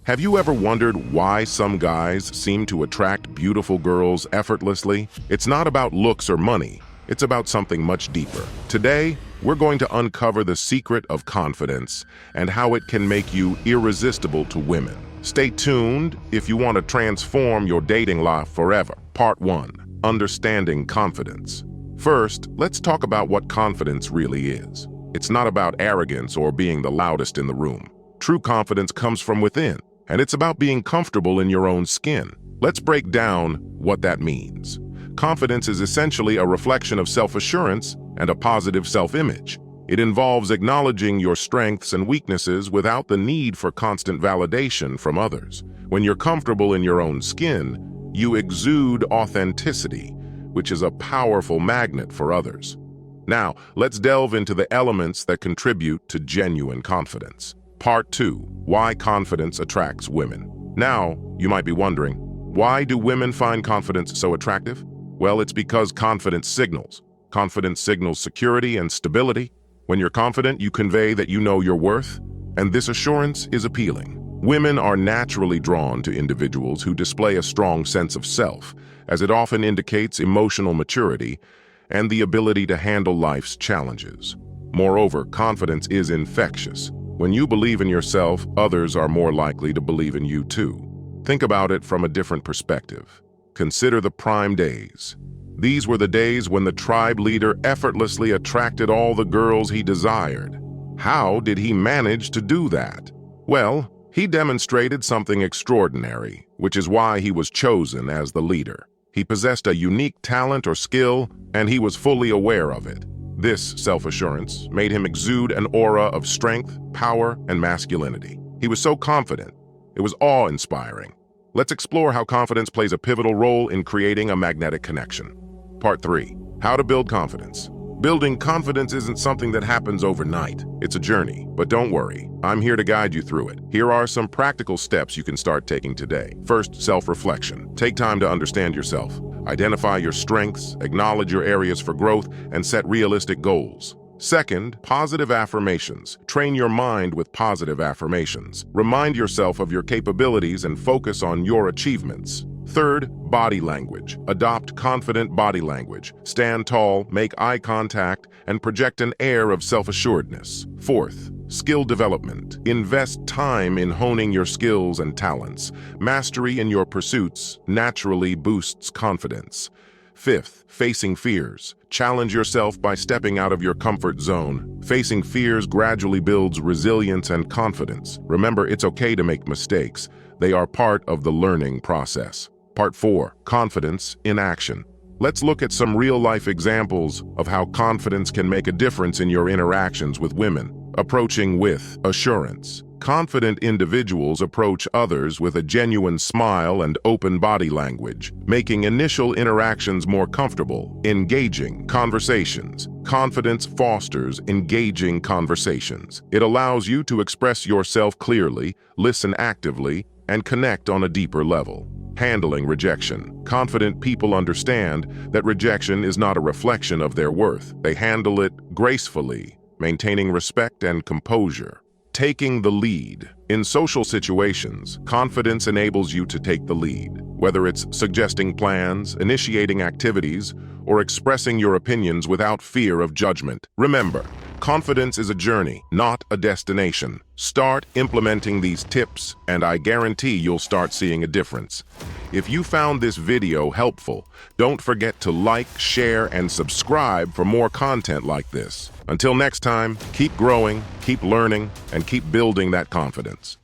Have you ever wondered why some guys seem to attract beautiful girls effortlessly? It's not about looks or money. It's about something much deeper. Today, we're going to uncover the secret of confidence and how it can make you irresistible to women. Stay tuned if you want to transform your dating life forever. Part 1. Understanding confidence. First, let's talk about what confidence really is. It's not about arrogance or being the loudest in the room. True confidence comes from within, and it's about being comfortable in your own skin. Let's break down what that means. Confidence is essentially a reflection of self-assurance and a positive self-image. It involves acknowledging your strengths and weaknesses without the need for constant validation from others. When you're comfortable in your own skin, you exude authenticity, which is a powerful magnet for others. Now, let's delve into the elements that contribute to genuine confidence. Part 2. Why confidence attracts women. Now, you might be wondering, why do women find confidence so attractive? Well, it's because confidence signals. Confidence signals security and stability. When you're confident, you convey that you know your worth, and this assurance is appealing. Women are naturally drawn to individuals who display a strong sense of self, as it often indicates emotional maturity and the ability to handle life's challenges. Moreover, confidence is infectious. When you believe in yourself, others are more likely to believe in you too. Think about it from a different perspective. Consider the prime days. These were the days when the tribe leader effortlessly attracted all the girls he desired. How did he manage to do that? Well, he demonstrated something extraordinary, which is why he was chosen as the leader. He possessed a unique talent or skill, and he was fully aware of it. This self-assurance made him exude an aura of strength, power, and masculinity. He was so confident, it was awe-inspiring. Let's explore how confidence plays a pivotal role in creating a magnetic connection. Part 3. How to build confidence. Building confidence isn't something that happens overnight. It's a journey, but don't worry. I'm here to guide you through it. Here are some practical steps you can start taking today. First, self-reflection. Take time to understand yourself. Identify your strengths, acknowledge your areas for growth, and set realistic goals. Second, positive affirmations. Train your mind with positive affirmations. Remind yourself of your capabilities and focus on your achievements. Third, body language. Adopt confident body language. Stand tall, make eye contact, and project an air of self-assuredness. Fourth, skill development. Invest time in honing your skills and talents. Mastery in your pursuits naturally boosts confidence. Fifth, facing fears. Challenge yourself by stepping out of your comfort zone. Facing fears gradually builds resilience and confidence. Remember, it's okay to make mistakes. They are part of the learning process. Part 4. Confidence in action. Let's look at some real-life examples of how confidence can make a difference in your interactions with women. Approaching with assurance. Confident individuals approach others with a genuine smile and open body language, making initial interactions more comfortable. Engaging conversations. Confidence fosters engaging conversations. It allows you to express yourself clearly, listen actively, and connect on a deeper level. Handling rejection. Confident people understand that rejection is not a reflection of their worth. They handle it gracefully, maintaining respect and composure. Taking the lead. In social situations, confidence enables you to take the lead, whether it's suggesting plans, initiating activities, or expressing your opinions without fear of judgment. Remember, confidence is a journey, not a destination. Start implementing these tips, and I guarantee you'll start seeing a difference. If you found this video helpful, don't forget to like, share, and subscribe for more content like this. Until next time, keep growing, keep learning, and keep building that confidence.